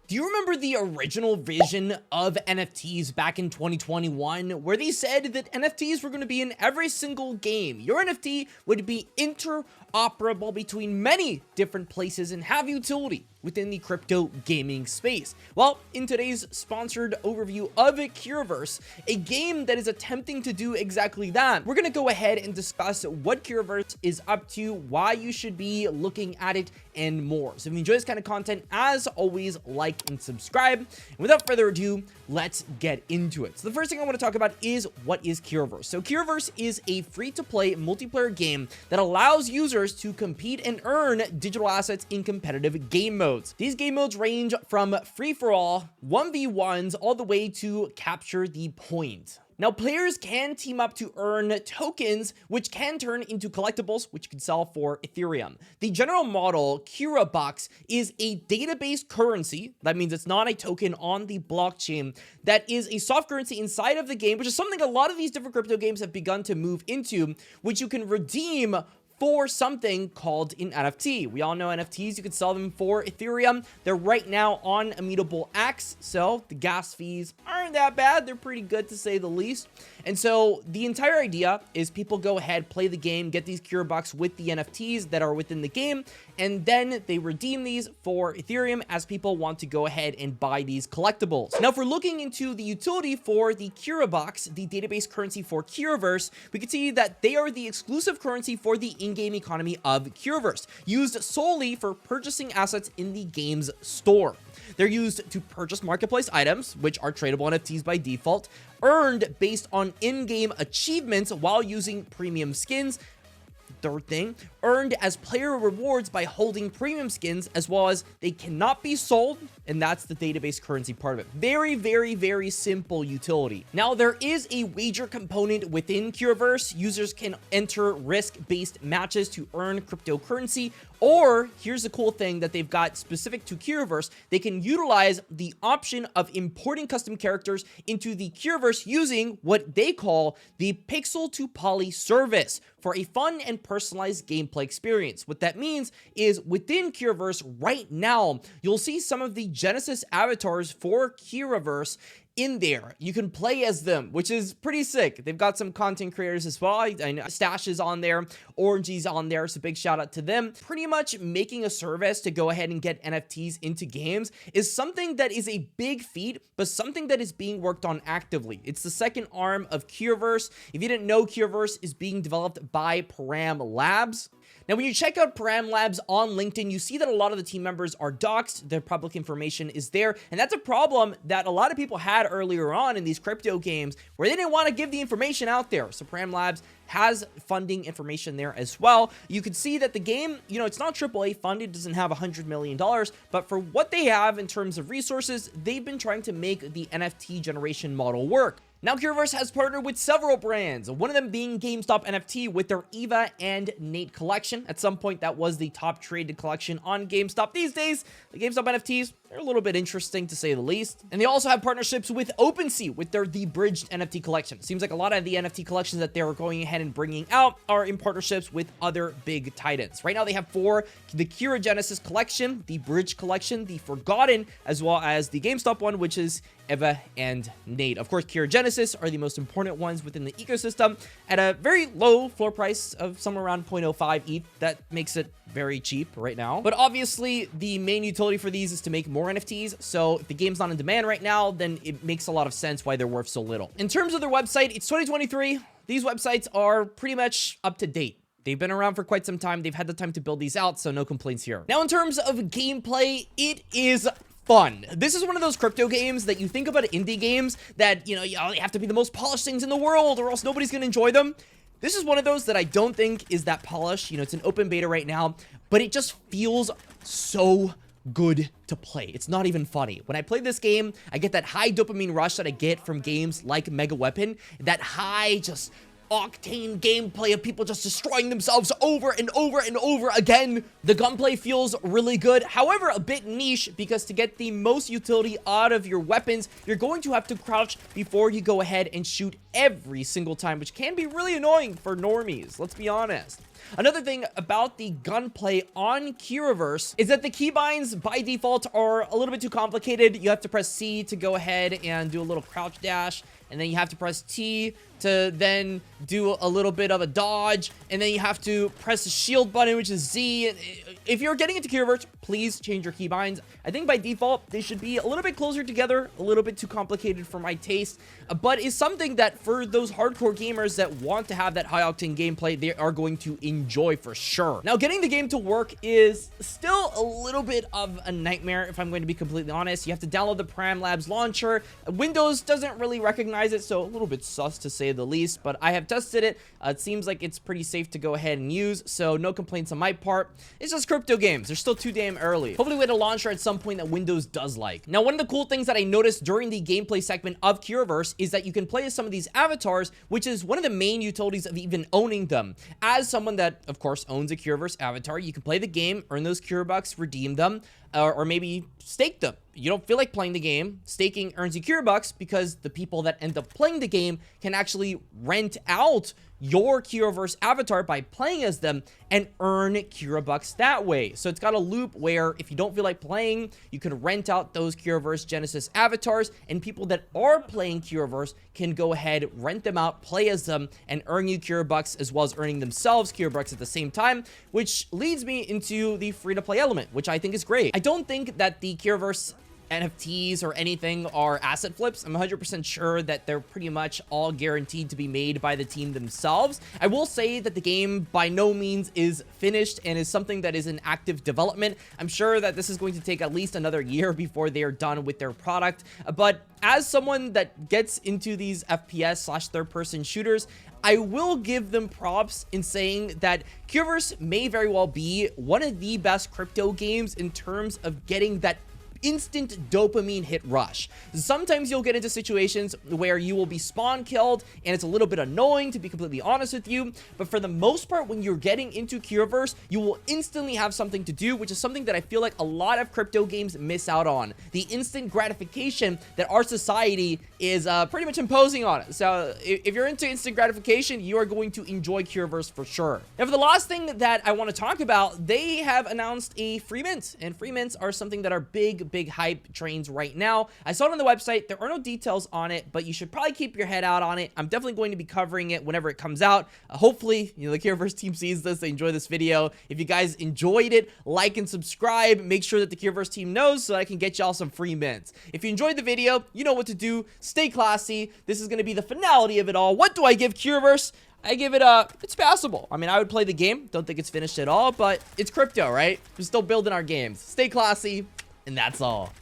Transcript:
Do you remember the original vision of NFTs back in 2021, where they said that NFTs were going to be in every single game? Your NFT would be interoperable between many different places and have utility within the crypto gaming space. Well, in today's sponsored overview of Kiraverse, a game that is attempting to do exactly that, we're going to go ahead and discuss what Kiraverse is up to, why you should be looking at it, and more. So if you enjoy this kind of content, as always, like and subscribe. And without further ado, let's get into it. So the first thing I want to talk about is what is Kiraverse. So Kiraverse is a free-to-play multiplayer game that allows users to compete and earn digital assets in competitive game modes. These game modes range from free-for-all, 1v1s, all the way to capture the point. Now, players can team up to earn tokens, which can turn into collectibles, which you can sell for Ethereum. The general model, Kiraverse, is a database currency. That means it's not a token on the blockchain. That is a soft currency inside of the game, which is something a lot of these different crypto games have begun to move into, which you can redeem for something called an NFT. We all know NFTs, you can sell them for Ethereum. They're right now on Immutable X, so the gas fees aren't that bad. They're pretty good to say the least. And so the entire idea is people go ahead, play the game, get these Kiraverse with the NFTs that are within the game, and then they redeem these for Ethereum as people want to go ahead and buy these collectibles. Now, if we're looking into the utility for the Kiraverse, the database currency for Kiraverse, we can see that they are the exclusive currency for the in-game economy of Kiraverse, used solely for purchasing assets in the game's store. They're used to purchase marketplace items, which are tradable NFTs by default, earned based on in-game achievements while using premium skins. Third thing, earned as player rewards by holding premium skins, as well as they cannot be sold, and that's the database currency part of it. Very, very, very simple utility. Now, there is a wager component within Kiraverse. Users can enter risk-based matches to earn cryptocurrency, or here's the cool thing that they've got specific to Kiraverse, they can utilize the option of importing custom characters into the Kiraverse using what they call the pixel to poly service for a fun and personalized gameplay experience. What that means is within Kiraverse right now, you'll see some of the Genesis avatars for Kiraverse in there. You can play as them, which is pretty sick. They've got some content creators as well. I know Stash is on there, Orangey's on there, so big shout out to them. Pretty much making a service to go ahead and get NFTs into games is something that is a big feat, but something that is being worked on actively. It's the second arm of Kiraverse. If you didn't know, Kiraverse is being developed by Pam Labs. Now, when you check out Pam Labs on LinkedIn, you see that a lot of the team members are doxxed. Their public information is there. And that's a problem that a lot of people had earlier on in these crypto games where they didn't want to give the information out there. So Pam Labs has funding information there as well. You can see that the game, you know, it's not AAA funded, doesn't have $100 million, but for what they have in terms of resources, they've been trying to make the NFT generation model work. Now, Kiraverse has partnered with several brands, one of them being GameStop NFT with their Eva and Nate collection. At some point, that was the top traded collection on GameStop. These days, the GameStop NFTs, they're a little bit interesting to say the least. And they also have partnerships with OpenSea with their The Bridged NFT collection. Seems like a lot of the NFT collections that they're going ahead and bringing out are in partnerships with other big titans. Right now, they have 4, the Kira Genesis collection, the Bridge collection, the Forgotten, as well as the GameStop one, which is Eva and Nate. Of course, Kira Genesis are the most important ones within the ecosystem at a very low floor price of somewhere around 0.05 ETH. That makes it very cheap right now. But obviously, the main utility for these is to make more NFTs. So if the game's not in demand right now, then it makes a lot of sense why they're worth so little. In terms of their website, it's 2023. These websites are pretty much up to date. They've been around for quite some time. They've had the time to build these out, so no complaints here. Now, in terms of gameplay, it is fun. This is one of those crypto games that you think about indie games that, you know, you have to be the most polished things in the world or else nobody's gonna enjoy them. This is one of those that I don't think is that polished. You know, it's an open beta right now, but it just feels so good to play. It's not even funny. When I play this game, I get that high dopamine rush that I get from games like Mega Weapon, that high just octane gameplay of people just destroying themselves over and over and over again. The gunplay feels really good, however, a bit niche, because to get the most utility out of your weapons, you're going to have to crouch before you go ahead and shoot every single time, which can be really annoying for normies, let's be honest. Another thing about the gunplay on Kiraverse is that the keybinds by default are a little bit too complicated. You have to press C to go ahead and do a little crouch dash, and then you have to press T to then do a little bit of a dodge, and then you have to press the shield button, which is Z. If you're getting into Kiraverse, please change your keybinds. I think by default, they should be a little bit closer together, a little bit too complicated for my taste, but is something that for those hardcore gamers that want to have that high-octane gameplay, they are going to enjoy for sure. Now, getting the game to work is still a little bit of a nightmare, if I'm going to be completely honest. You have to download the Pam Labs launcher. Windows doesn't really recognize it, so a little bit sus to say the least, but I have tested it. It seems like it's pretty safe to go ahead and use, so no complaints on my part. It's just crypto games. They're still too damn early. Hopefully we get a launcher at some point that Windows does like. Now, one of the cool things that I noticed during the gameplay segment of Kiraverse is that you can play as some of these avatars, which is one of the main utilities of even owning them. As someone that, of course, owns a Kiraverse avatar, you can play the game, earn those Kirabucks, redeem them, or maybe stake them. You don't feel like playing the game, staking earns you Kirabucks because the people that end up playing the game can actually rent out your Kiraverse avatar by playing as them and earn Kirabucks that way. So it's got a loop where if you don't feel like playing, you can rent out those Kiraverse Genesis avatars, and people that are playing Kiraverse can go ahead, rent them out, play as them, and earn you Kirabucks as well as earning themselves Kirabucks at the same time, which leads me into the free-to-play element, which I think is great. I don't think that the Kiraverse NFTs or anything are asset flips. I'm 100% sure that they're pretty much all guaranteed to be made by the team themselves. I will say that the game by no means is finished and is something that is in active development. I'm sure that this is going to take at least another year before they are done with their product. But as someone that gets into these FPS / third-person shooters, I will give them props in saying that Kiraverse may very well be one of the best crypto games in terms of getting that instant dopamine hit rush. Sometimes you'll get into situations where you will be spawn killed and it's a little bit annoying, to be completely honest with you, but for the most part, when you're getting into Kiraverse, you will instantly have something to do, which is something that I feel like a lot of crypto games miss out on. The instant gratification that our society is pretty much imposing on us. So if you're into instant gratification, you are going to enjoy Kiraverse for sure. Now, for the last thing that I want to talk about, they have announced a free mint, and free mints are something that are big hype trains right now. I saw it on the website. There are no details on it, but you should probably keep your head out on it. I'm definitely going to be covering it whenever it comes out. Hopefully, the Kiraverse team sees this, they enjoy this video. If you guys enjoyed it, like and subscribe. Make sure that the Kiraverse team knows so that I can get y'all some free mints. If you enjoyed the video, you know what to do. Stay classy. This is going to be the finality of it all. What do I give Kiraverse? I give it it's passable. I mean, I would play the game. Don't think it's finished at all, but it's crypto, right? We're still building our games. Stay classy. And that's all.